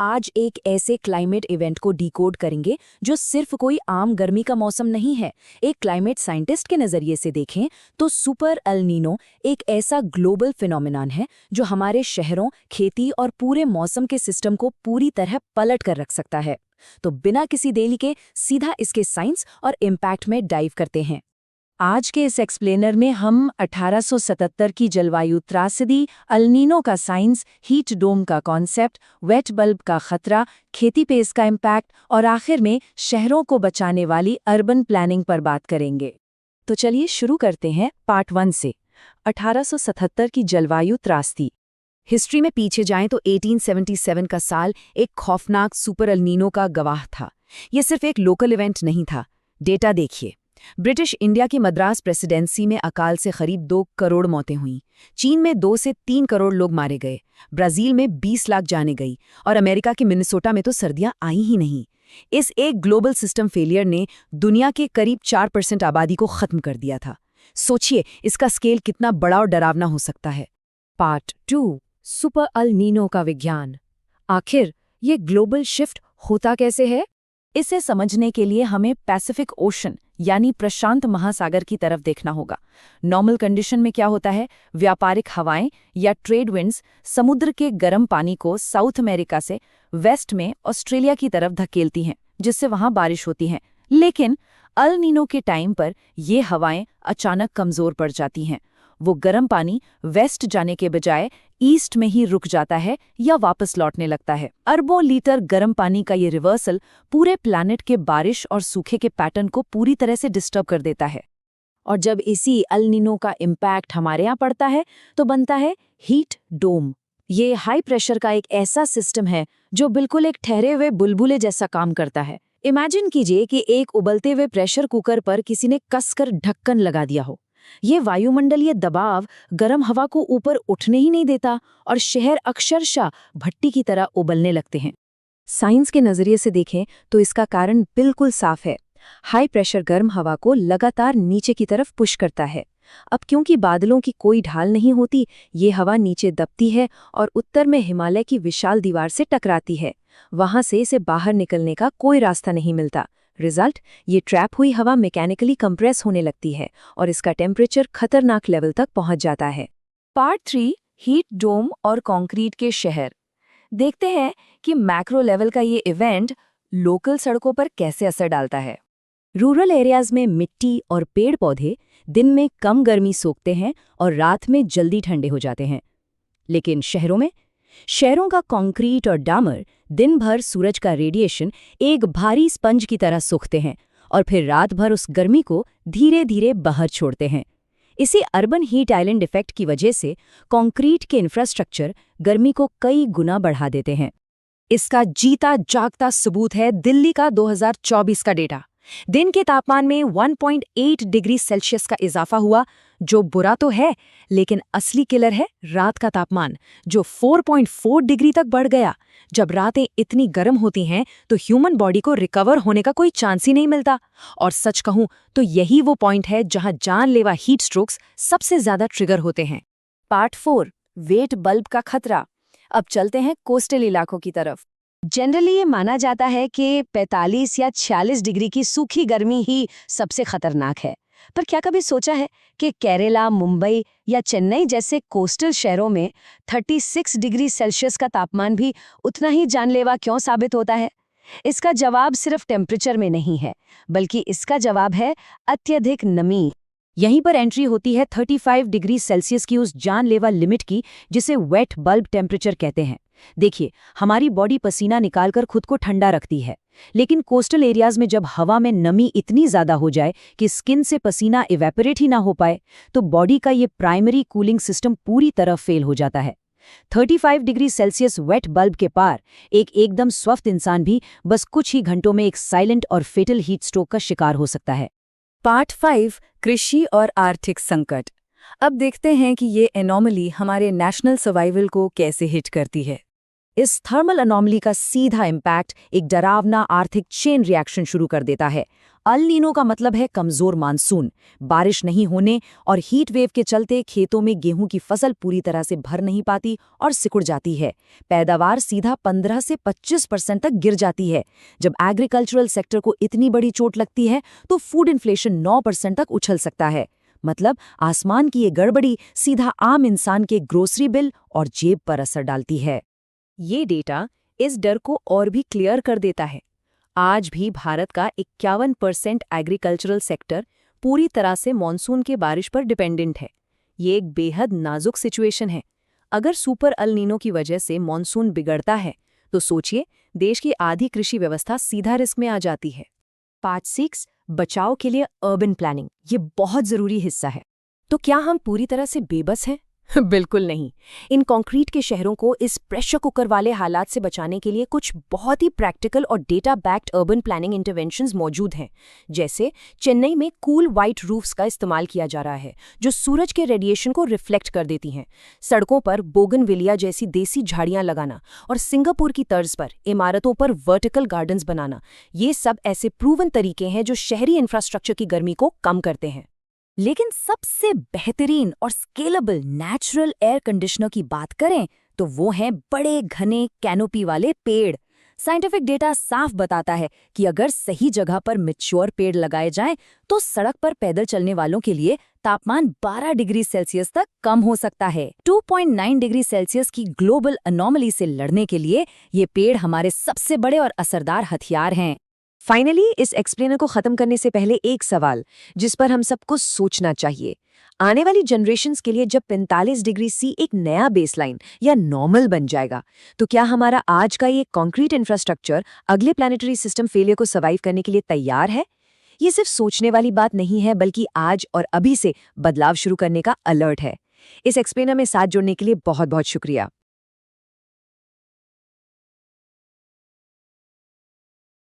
आज एक ऐसे क्लाइमेट इवेंट को डिकोड करेंगे जो सिर्फ कोई आम गर्मी का मौसम नहीं है। एक क्लाइमेट साइंटिस्ट के नजरिए से देखें तो सुपर एल नीनो एक ऐसा ग्लोबल फिनोमिनन है जो हमारे शहरों, खेती और पूरे मौसम के सिस्टम को पूरी तरह पलट कर रख सकता है। तो बिना किसी देरी के सीधा इसके साइंस और इम्पैक्ट में डाइव करते हैं। आज के इस एक्सप्लेनर में हम 1877 की जलवायु त्रासदी, अल नीनो का साइंस, हीट डोम का कॉन्सेप्ट, वेट बल्ब का खतरा, खेती पे इसका इम्पैक्ट और आखिर में शहरों को बचाने वाली अर्बन प्लानिंग पर बात करेंगे। तो चलिए शुरू करते हैं पार्ट 1 से। 1877 की जलवायु त्रासदी। हिस्ट्री में पीछे जाएं तो 1877 का साल एक खौफनाक सुपर एल नीनो का गवाह था। यह सिर्फ एक लोकल इवेंट नहीं था। डेटा देखिए। ब्रिटिश इंडिया की मद्रास प्रेसिडेंसी में अकाल से करीब 2 करोड़ मौतें हुईं। चीन में 2 से 3 करोड़ लोग मारे गए। ब्राजील में 20 लाख जाने गई और अमेरिका के मिनेसोटा में तो सर्दियां आई ही नहीं। इस एक ग्लोबल सिस्टम फेलियर ने दुनिया के करीब 4% आबादी को खत्म कर दिया था। सोचिए इसका स्केल कितना बड़ा और डरावना हो सकता है। पार्ट 2, सुपर एल नीनो का विज्ञान। आखिर ये ग्लोबल शिफ्ट होता कैसे है? इसे समझने के लिए हमें पैसिफिक ओशन यानी प्रशांत महासागर की तरफ देखना होगा। नॉर्मल कंडीशन में क्या होता है, व्यापारिक हवाएं या ट्रेड विंड्स समुद्र के गर्म पानी को साउथ अमेरिका से वेस्ट में ऑस्ट्रेलिया की तरफ धकेलती हैं, जिससे वहां बारिश होती है। लेकिन अल नीनो के टाइम पर ये हवाएं अचानक कमजोर पड़ जाती हैं। वो गर्म पानी वेस्ट जाने के बजाय ईस्ट में ही रुक जाता है या वापस लौटने लगता है। अरबों लीटर गर्म पानी का ये रिवर्सल पूरे प्लैनेट के बारिश और सूखे के पैटर्न को पूरी तरह से डिस्टर्ब कर देता है। और जब इसी एल नीनो का इम्पैक्ट हमारे यहाँ पड़ता है तो बनता है हीट डोम। ये हाई प्रेशर का एक ऐसा सिस्टम है जो बिल्कुल एक ठहरे हुए बुलबुले जैसा काम करता है। इमेजिन कीजिए कि एक उबलते हुए प्रेशर कुकर पर किसी ने कसकर ढक्कन लगा दिया हो। ये वायुमंडलीय दबाव गर्म हवा को ऊपर उठने ही नहीं देता और शहर अक्षरशः भट्टी की तरह उबलने लगते हैं। साइंस के नजरिए से देखें तो इसका कारण बिल्कुल साफ है। हाई प्रेशर गर्म हवा को लगातार नीचे की तरफ पुश करता है। अब क्योंकि बादलों की कोई ढाल नहीं होती, ये हवा नीचे दबती है और उत्तर में हिमालय की विशाल दीवार से टकराती है। वहां से इसे बाहर निकलने का कोई रास्ता नहीं मिलता। रिजल्ट, ये ट्रैप हुई हवा मैकेनिकली कंप्रेस होने लगती है और इसका टेम्परेचर खतरनाक लेवल तक पहुंच जाता है। पार्ट 3, हीट डोम और कंक्रीट के शहर। देखते हैं कि मैक्रो लेवल का ये इवेंट लोकल सड़कों पर कैसे असर डालता है। रूरल एरियाज में मिट्टी और पेड़ पौधे दिन में कम गर्मी सोखते हैं और रात में जल्दी ठंडे हो जाते हैं। लेकिन शहरों का कंक्रीट और डामर दिन भर सूरज का रेडिएशन एक भारी स्पंज की तरह सोखते हैं और फिर रात भर उस गर्मी को धीरे धीरे बाहर छोड़ते हैं। इसी अर्बन हीट आइलैंड इफेक्ट की वजह से कंक्रीट के इंफ्रास्ट्रक्चर गर्मी को कई गुना बढ़ा देते हैं। इसका जीता जागता सबूत है दिल्ली का 2024 का डेटा। दिन के तापमान में 1.8 डिग्री सेल्सियस का इजाफा हुआ, जो बुरा तो है, लेकिन असली किलर है रात का तापमान, जो 4.4 डिग्री तक बढ़ गया। जब रातें इतनी गर्म होती हैं तो ह्यूमन बॉडी को रिकवर होने का कोई चांस ही नहीं मिलता। और सच कहूं तो यही वो पॉइंट है जहां जानलेवा हीट स्ट्रोक्स सबसे ज्यादा ट्रिगर होते हैं। पार्ट 4, वेट बल्ब का खतरा। अब चलते हैं कोस्टल इलाकों की तरफ। जनरली ये माना जाता है कि 45 या 46 डिग्री की सूखी गर्मी ही सबसे खतरनाक है। पर क्या कभी सोचा है कि केरला, मुंबई या चेन्नई जैसे कोस्टल शहरों में 36 डिग्री सेल्सियस का तापमान भी उतना ही जानलेवा क्यों साबित होता है? इसका जवाब सिर्फ टेम्परेचर में नहीं है, बल्कि इसका जवाब है अत्यधिक नमी। यहीं पर एंट्री होती है 35 डिग्री सेल्सियस की उस जानलेवा लिमिट की, जिसे वेट बल्ब टेम्परेचर कहते हैं। देखिए, हमारी बॉडी पसीना निकालकर खुद को ठंडा रखती है, लेकिन कोस्टल एरियाज में जब हवा में नमी इतनी ज्यादा हो जाए कि स्किन से पसीना इवेपोरेट ही ना हो पाए, तो बॉडी का ये प्राइमरी कूलिंग सिस्टम पूरी तरह फेल हो जाता है। 35 डिग्री सेल्सियस वेट बल्ब के पार एक एकदम स्वस्थ इंसान भी बस कुछ ही घंटों में एक साइलेंट और फेटल हीट स्ट्रोक का शिकार हो सकता है। पार्ट 5, कृषि और आर्थिक संकट। अब देखते हैं कि ये एनोमली हमारे नेशनल सर्वाइवल को कैसे हिट करती है। इस थर्मल अनोमली का सीधा इम्पैक्ट एक डरावना आर्थिक चेन रिएक्शन शुरू कर देता है। अल नीनो का मतलब है कमजोर मानसून, बारिश नहीं होने और हीट वेव के चलते खेतों में गेहूं की फसल पूरी तरह से भर नहीं पाती और सिकुड़ जाती है। पैदावार सीधा 15 से 25% तक गिर जाती है। जब एग्रीकल्चरल सेक्टर को इतनी बड़ी चोट लगती है तो फूड इन्फ्लेशन 9% तक उछल सकता है। मतलब आसमान की ये गड़बड़ी सीधा आम इंसान के ग्रोसरी बिल और जेब पर असर डालती है। ये डेटा इस डर को और भी क्लियर कर देता है। आज भी भारत का 51% एग्रीकल्चरल सेक्टर पूरी तरह से मॉनसून के बारिश पर डिपेंडेंट है। ये एक बेहद नाजुक सिचुएशन है। अगर सुपर अल नीनो की वजह से मॉनसून बिगड़ता है तो सोचिए, देश की आधी कृषि व्यवस्था सीधा रिस्क में आ जाती है। पार्ट 6, बचाव के लिए अर्बन प्लानिंग, ये बहुत जरूरी हिस्सा है। तो क्या हम पूरी तरह से बेबस हैं? बिल्कुल नहीं। इन कंक्रीट के शहरों को इस प्रेशर कुकर वाले हालात से बचाने के लिए कुछ बहुत ही प्रैक्टिकल और data backed urban planning interventions मौजूद हैं। जैसे चेन्नई में कूल वाइट रूफ्स का इस्तेमाल किया जा रहा है, जो सूरज के रेडिएशन को रिफ्लेक्ट कर देती हैं। सड़कों पर बोगनविलिया जैसी देसी झाड़ियां लगाना और सिंगापुर की तर्ज पर इमारतों पर वर्टिकल गार्डन्स बनाना, ये सब ऐसे प्रूवन तरीके हैं जो शहरी इंफ्रास्ट्रक्चर की गर्मी को कम करते हैं। लेकिन सबसे बेहतरीन और स्केलेबल नेचुरल एयर कंडीशनर की बात करें तो वो हैं बड़े घने कैनोपी वाले पेड़। साइंटिफिक डेटा साफ बताता है कि अगर सही जगह पर मैच्योर पेड़ लगाए जाएं तो सड़क पर पैदल चलने वालों के लिए तापमान 12 डिग्री सेल्सियस तक कम हो सकता है। 2.9 डिग्री सेल्सियस की ग्लोबल अनोमली से लड़ने के लिए ये पेड़ हमारे सबसे बड़े और असरदार हथियार हैं। फाइनली, इस एक्सप्लेनर को खत्म करने से पहले एक सवाल जिस पर हम सबको सोचना चाहिए। आने वाली जनरेशन्स के लिए जब 45 डिग्री सी एक नया बेसलाइन या नॉर्मल बन जाएगा, तो क्या हमारा आज का ये कॉन्क्रीट इंफ्रास्ट्रक्चर अगले प्लैनेटरी सिस्टम फेलियर को सर्वाइव करने के लिए तैयार है? ये सिर्फ सोचने वाली बात नहीं है, बल्कि आज और अभी से बदलाव शुरू करने का अलर्ट है। इस एक्सप्लेनर में साथ जुड़ने के लिए बहुत बहुत शुक्रिया।